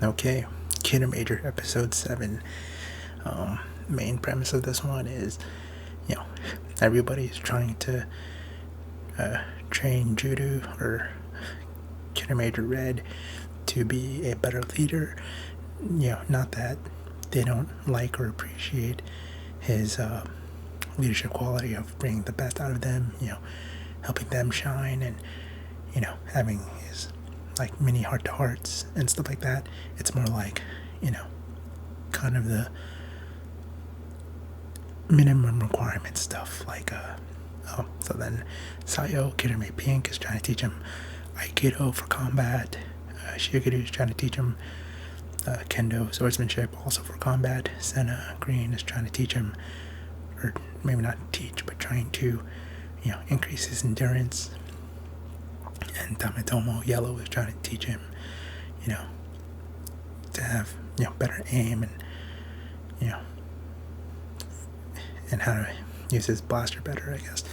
Okay, Kiramager episode 7. Main premise of this one is, you know, everybody's trying to train Judo or Kiramager Red to be a better leader. Not that they don't like or appreciate his leadership quality of bringing the best out of them, helping them shine, and, having his like mini heart to hearts and stuff like that. It's more like, kind of the minimum requirement stuff. So then Sayo, Kirame Pink, is trying to teach him Aikido for combat. Shigeru is trying to teach him Kendo, swordsmanship, also for combat. Senna Green is trying to teach him, or maybe not teach, but trying to, increase his endurance. And Tametomo Yellow is trying to teach him, to have, better aim and, and how to use his blaster better, I guess.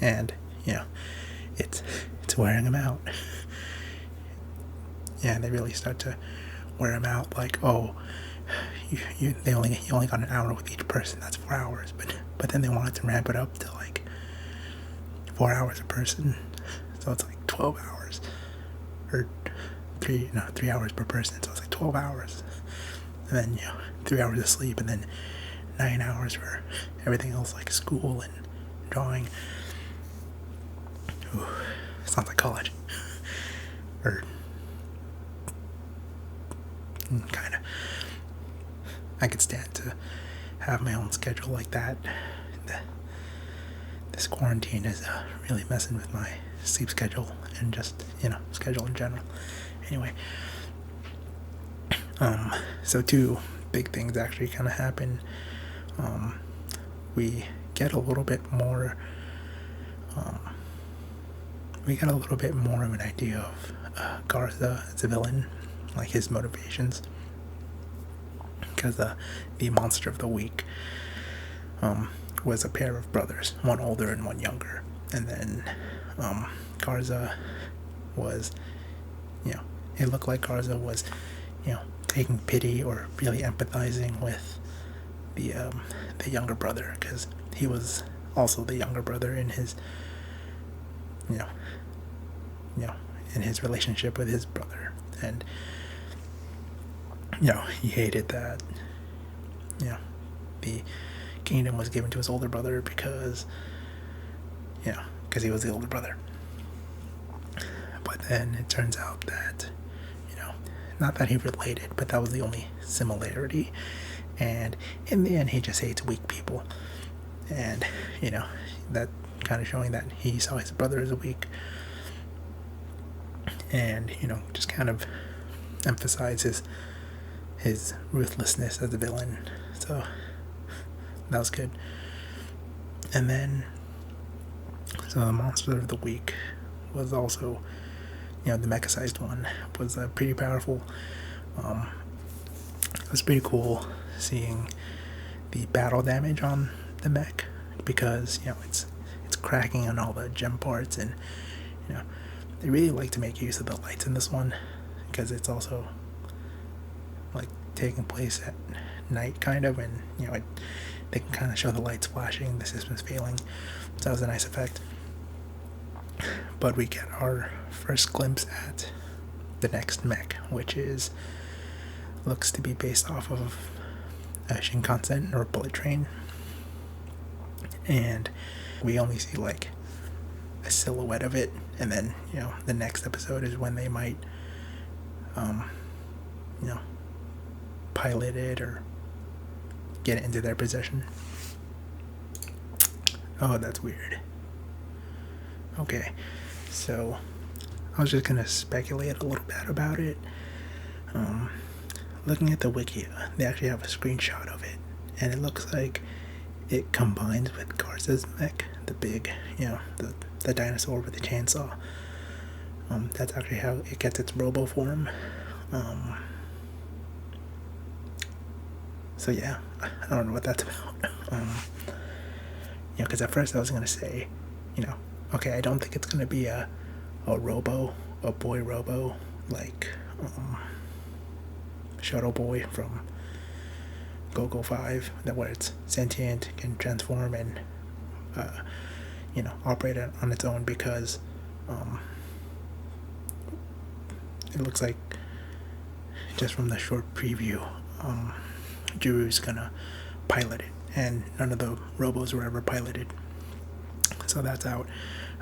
And, it's wearing him out. Yeah, they really start to wear him out. Like, oh, you only got an hour with each person. That's 4 hours. But then they wanted to ramp it up to like 4 hours a person. So it's like 12 hours, or 3 hours per person. So it's like 12 hours, and then 3 hours of sleep, and then 9 hours for everything else like school and drawing. Ooh, sounds like college, or kind of. I could stand to have my own schedule like that. This quarantine is really messing with my sleep schedule and just, schedule in general. Anyway, so 2 big things actually kind of happen. We get a little bit more of an idea of Garza as a villain, like his motivations, because the monster of the week was a pair of brothers, one older and one younger. And then Garza was, it looked like Garza was, taking pity or really empathizing with the younger brother, because he was also the younger brother in his, in his relationship with his brother. And, he hated that, the kingdom was given to his older brother because he was the older brother. But then it turns out that, not that he related, but that was the only similarity. And in the end, he just hates weak people. And, that kind of showing that he saw his brother as weak. And, just kind of emphasizes his ruthlessness as a villain. So that was good. And then, so the monster of the week was also, the mecha-sized one was pretty powerful. It was pretty cool seeing the battle damage on the mech, because it's cracking on all the gem parts, and they really like to make use of the lights in this one, because it's also like taking place at night kind of, and they can kind of show the lights flashing, the system's failing. So that was a nice effect. But we get our first glimpse at the next mech, which looks to be based off of a Shinkansen or a bullet train. And we only see like a silhouette of it, and then the next episode is when they might pilot it or get it into their possession. Oh, that's weird. Okay, so I was just gonna speculate a little bit about it. Looking at the wiki, they actually have a screenshot of it, and it looks like it combines with Garza's mech, the big, the dinosaur with the chainsaw. That's actually how it gets its robo form. So yeah, I don't know what that's about. Because at first I was gonna say, okay, I don't think it's gonna be a boy robo, like Shuttle Boy from Go 5, that where it's sentient, can transform and operate on its own, because it looks like, just from the short preview, Jiru's gonna pilot it, and none of the robos were ever piloted. So that's out.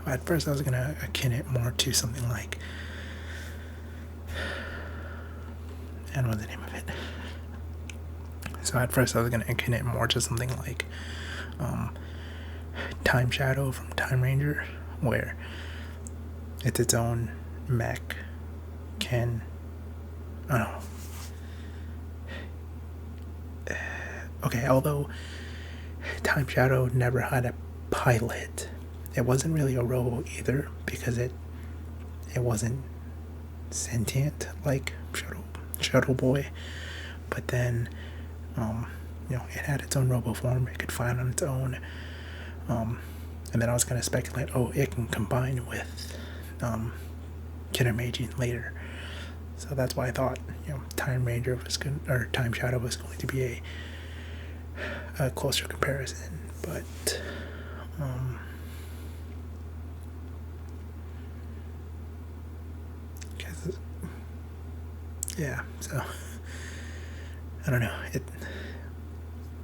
At first, I was gonna akin it more to something like, and what's the name of it? So at first, I was gonna akin it more to something like Time Shadow from Time Ranger, where it's its own mech, can, I don't know. Okay, although Time Shadow never had a pilot, it wasn't really a robo either, because it wasn't sentient like Shuttle Boy, but then it had its own robo form. It could fly on its own, and then I was gonna speculate, it can combine with Kiramager later. So that's why I thought Time Ranger was good, or Time Shadow was going to be a closer comparison, but yeah, so I don't know.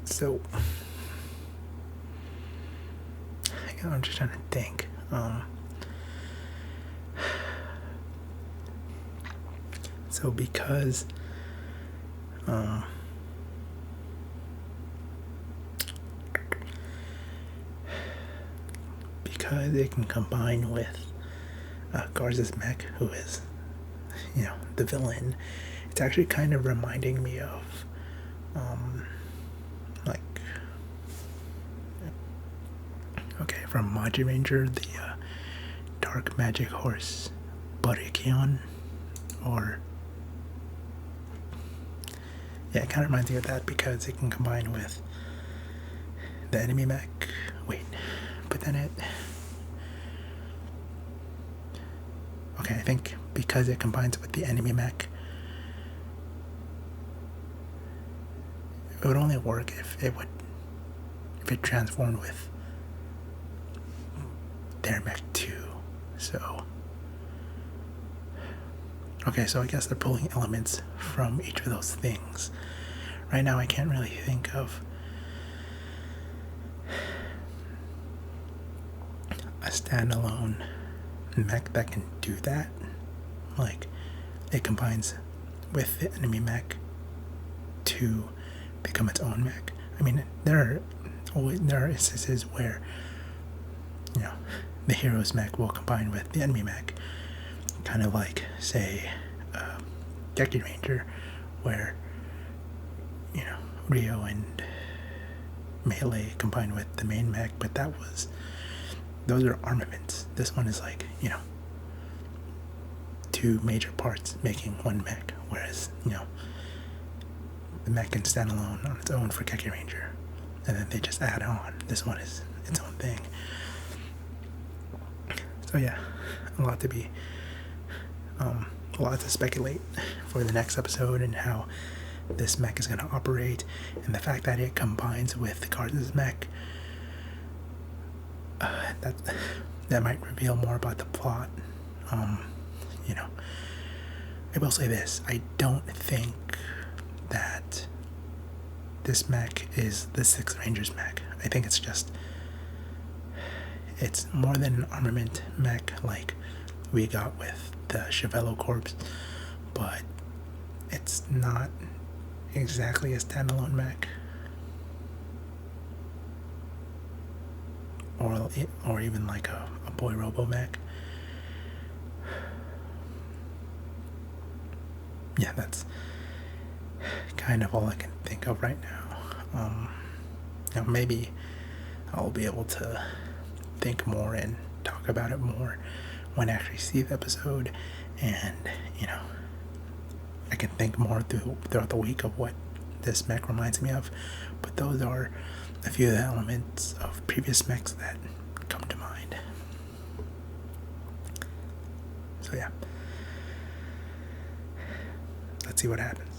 So I'm just trying to think. So because it can combine with Garza's mech, who is the villain, it's actually kind of reminding me of from Maji Ranger, the dark magic horse Barikion, or it kind of reminds me of that, because it can combine with the enemy mech. But then I think because it combines with the enemy mech, it would only work if it transformed with their mech too. So so I guess they're pulling elements from each of those things. Right now I can't really think of a standalone mech that can do that. Like, it combines with the enemy mech to become its own mech. I mean, there are instances where the hero's mech will combine with the enemy mech, kind of like, say, Kiramager, where Rio and Melee combine with the main mech, but those are armaments. This one is like two major parts making one mech, whereas the mech can stand alone on its own for Kiramager, and then they just add on. This one is its own thing. So yeah, a lot to speculate for the next episode, and how this mech is going to operate, and the fact that it combines with Garza's mech. That might reveal more about the plot. I will say this: I don't think that this mech is the Sixth Ranger's mech. I think it's more than an armament mech like we got with the Chevello Corps, but it's not exactly a standalone mech, or even like a boy robo mech. Yeah, that's kind of all I can think of right now. Maybe I'll be able to think more and talk about it more when I actually see the episode, and I can think more throughout the week of what this mech reminds me of. But those are a few of the elements of previous mechs that come to mind. So yeah, let's see what happens.